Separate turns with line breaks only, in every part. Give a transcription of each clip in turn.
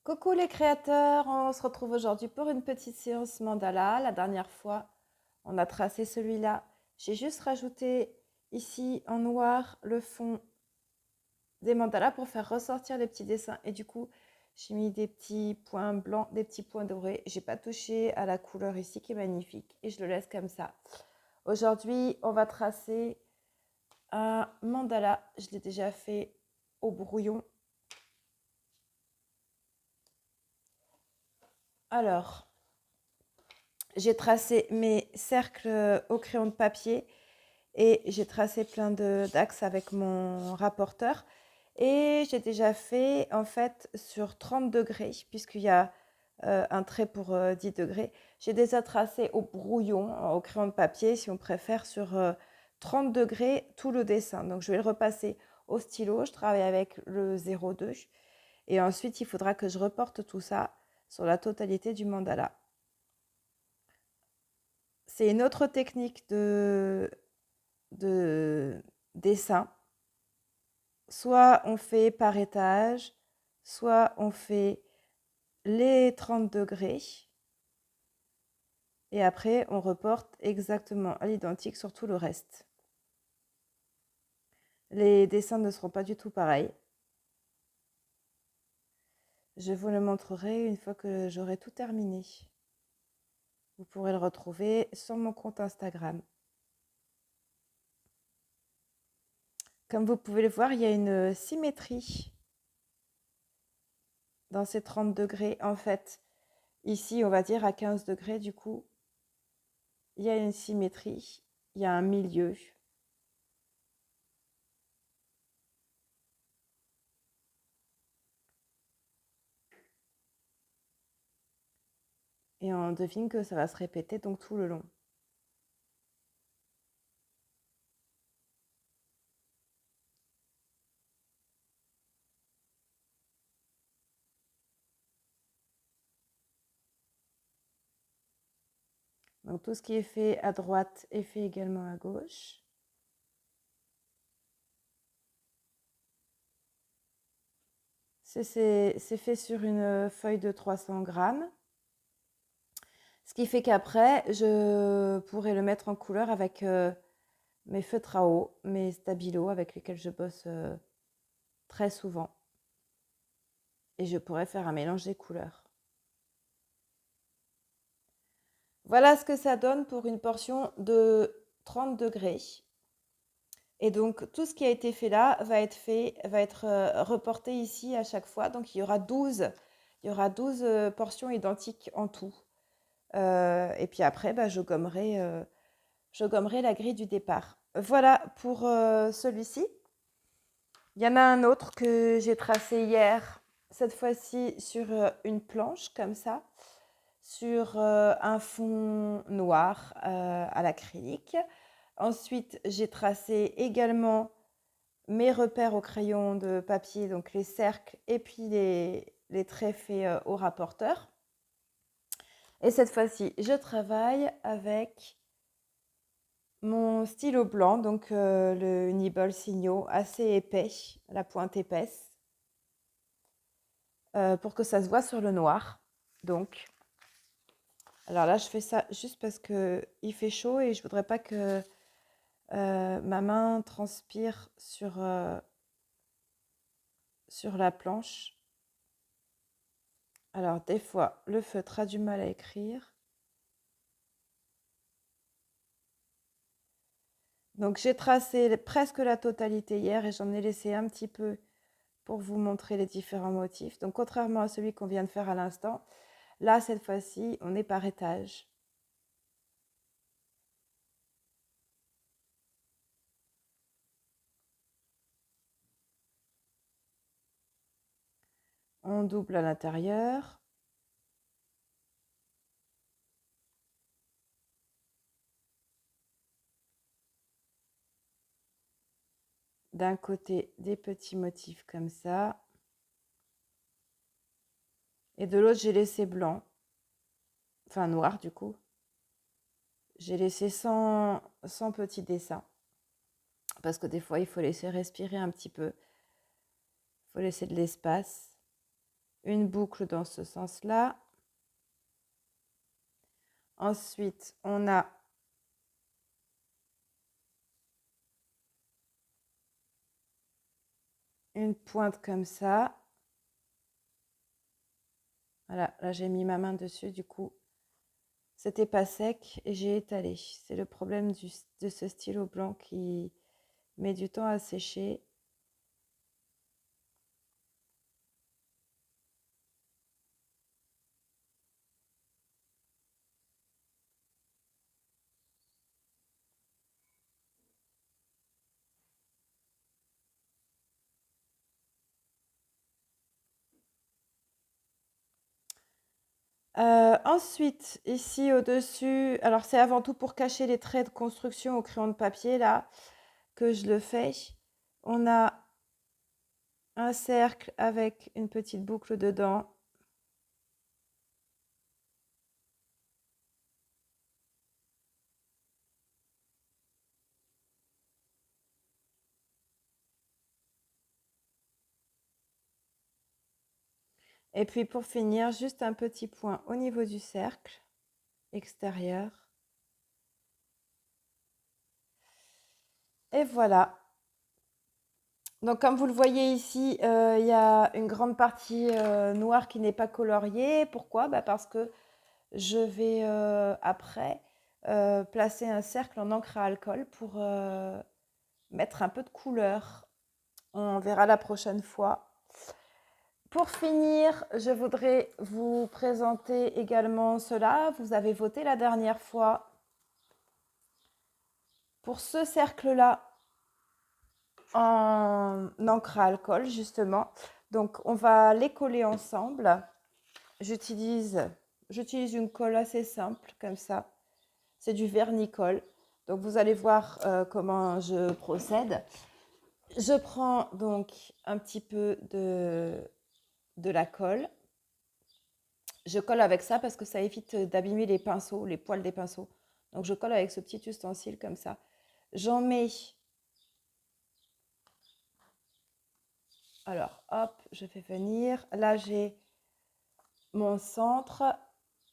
Coucou les créateurs, on se retrouve aujourd'hui pour une petite séance mandala. La dernière fois, on a tracé celui-là. J'ai juste rajouté ici en noir le fond des mandalas pour faire ressortir les petits dessins. Et du coup, j'ai mis des petits points blancs, des petits points dorés. J'ai pas touché à la couleur ici qui est magnifique et je le laisse comme ça. Aujourd'hui, on va tracer un mandala. Je l'ai déjà fait au brouillon. Alors, j'ai tracé mes cercles au crayon de papier et j'ai tracé plein d'axes avec mon rapporteur. Et j'ai déjà fait en fait sur 30 degrés, puisqu'il y a un trait pour 10 degrés. J'ai déjà tracé au brouillon, au crayon de papier, si on préfère, sur 30 degrés tout le dessin. Donc je vais le repasser au stylo, je travaille avec le 0,2. Et ensuite, il faudra que je reporte tout ça sur la totalité du mandala. C'est une autre technique de dessin. Soit on fait par étage, soit on fait les 30 degrés. Et après, on reporte exactement à l'identique sur tout le reste. Les dessins ne seront pas du tout pareils. Je vous le montrerai une fois que j'aurai tout terminé. Vous pourrez le retrouver sur mon compte Instagram. Comme vous pouvez le voir, il y a une symétrie dans ces 30 degrés. En fait, ici, on va dire à 15 degrés, du coup, il y a une symétrie, il y a un milieu. Et on devine que ça va se répéter donc tout le long. Donc tout ce qui est fait à droite est fait également à gauche. C'est fait sur une feuille de 300 grammes. Ce qui fait qu'après, je pourrai le mettre en couleur avec mes feutres à eau, mes stabilos avec lesquels je bosse très souvent. Et je pourrais faire un mélange des couleurs. Voilà ce que ça donne pour une portion de 30 degrés. Et donc, tout ce qui a été fait là va être reporté ici à chaque fois. Donc, il y aura 12 portions identiques en tout. Et puis après, bah, je gommerai la grille du départ. Voilà pour celui-ci. Il y en a un autre que j'ai tracé hier, cette fois-ci sur une planche comme ça, sur un fond noir à l'acrylique. Ensuite, j'ai tracé également mes repères au crayon de papier, donc les cercles et puis les traits faits au rapporteur. Et cette fois-ci, je travaille avec mon stylo blanc, donc le Nibble Signo, assez épais, la pointe épaisse, pour que ça se voit sur le noir. Donc, alors là, je fais ça juste parce qu'il fait chaud et je voudrais pas que ma main transpire sur la planche. Alors, des fois, le feutre a du mal à écrire. Donc, j'ai tracé presque la totalité hier et j'en ai laissé un petit peu pour vous montrer les différents motifs. Donc, contrairement à celui qu'on vient de faire à l'instant, là, cette fois-ci, on est par étage. On double à l'intérieur. D'un côté, des petits motifs comme ça. Et de l'autre, j'ai laissé blanc. Enfin, noir, du coup. J'ai laissé sans petits dessins. Parce que des fois, il faut laisser respirer un petit peu. Il faut laisser de l'espace. une boucle dans ce sens-là. Ensuite, on a une pointe comme ça. Voilà, là j'ai mis ma main dessus, du coup, c'était pas sec et j'ai étalé. C'est le problème de ce stylo blanc qui met du temps à sécher. Ensuite, ici au-dessus, alors c'est avant tout pour cacher les traits de construction au crayon de papier, là, que je le fais. On a un cercle avec une petite boucle dedans. Et puis pour finir, juste un petit point au niveau du cercle extérieur. Et voilà. Donc comme vous le voyez ici, il y a une grande partie noire qui n'est pas coloriée. Pourquoi? Parce que je vais après placer un cercle en encre à alcool pour mettre un peu de couleur. On verra la prochaine fois. Pour finir, je voudrais vous présenter également cela. Vous avez voté la dernière fois pour ce cercle-là en encre à alcool, justement. Donc, on va les coller ensemble. J'utilise une colle assez simple, comme ça. C'est du vernicole. Donc, vous allez voir comment je procède. Je prends donc un petit peu de la colle. Je colle avec ça parce que ça évite d'abîmer les pinceaux, les poils des pinceaux. Donc, je colle avec ce petit ustensile comme ça. J'en mets... Alors, hop, je fais venir. Là, j'ai mon centre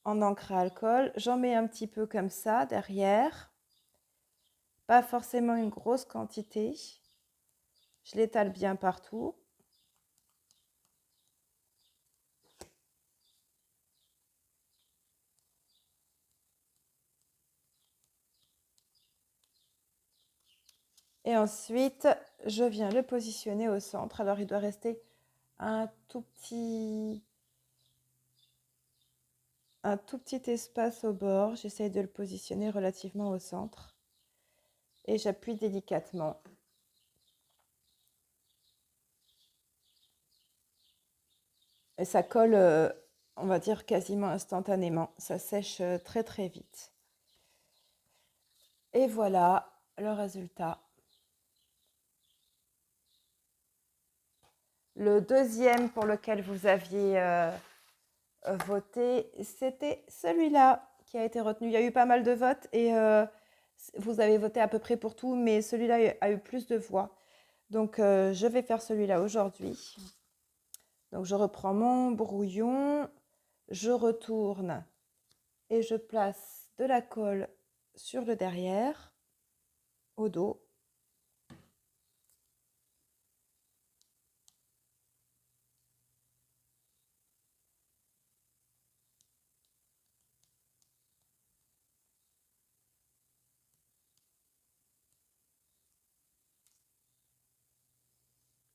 en encre à alcool. J'en mets un petit peu comme ça derrière. Pas forcément une grosse quantité. Je l'étale bien partout. Et ensuite, je viens le positionner au centre. Alors, il doit rester un tout petit espace au bord. J'essaye de le positionner relativement au centre. Et j'appuie délicatement. Et ça colle, on va dire, quasiment instantanément. Ça sèche très très vite. Et voilà le résultat. Le deuxième pour lequel vous aviez voté, c'était celui-là qui a été retenu. Il y a eu pas mal de votes et vous avez voté à peu près pour tout, mais celui-là a eu plus de voix. Donc, je vais faire celui-là aujourd'hui. Donc, je reprends mon brouillon, je retourne et je place de la colle sur le derrière, au dos.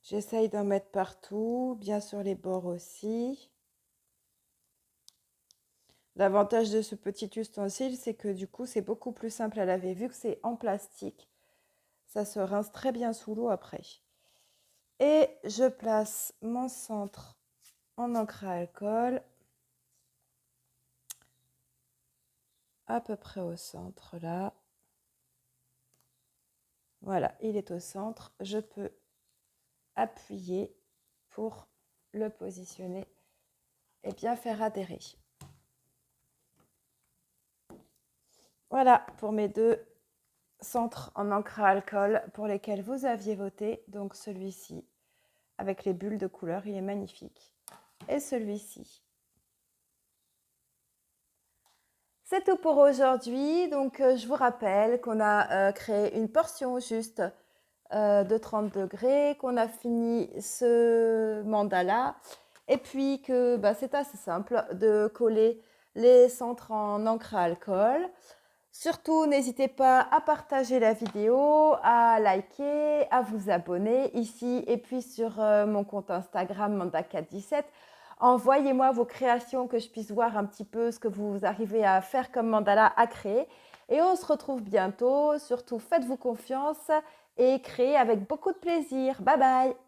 J'essaye d'en mettre partout, bien sur les bords aussi. L'avantage de ce petit ustensile, c'est que du coup, c'est beaucoup plus simple à laver. Vu que c'est en plastique, ça se rince très bien sous l'eau après. Et je place mon centre en encre à alcool, à peu près au centre là. Voilà, il est au centre. Je peux appuyer pour le positionner et bien faire adhérer. Voilà pour mes deux centres en encre à alcool pour lesquels vous aviez voté. Donc celui-ci avec les bulles de couleur, il est magnifique. et celui-ci. C'est tout pour aujourd'hui. Donc, je vous rappelle qu'on a créé une portion juste de 30 degrés, qu'on a fini ce mandala et puis que c'est assez simple de coller les centres en encre à alcool. Surtout, n'hésitez pas à partager la vidéo, à liker, à vous abonner ici et puis sur mon compte Instagram Manda417. Envoyez-moi vos créations que je puisse voir un petit peu ce que vous arrivez à faire comme mandala à créer. Et on se retrouve bientôt. Surtout, faites-vous confiance et créez avec beaucoup de plaisir. Bye bye!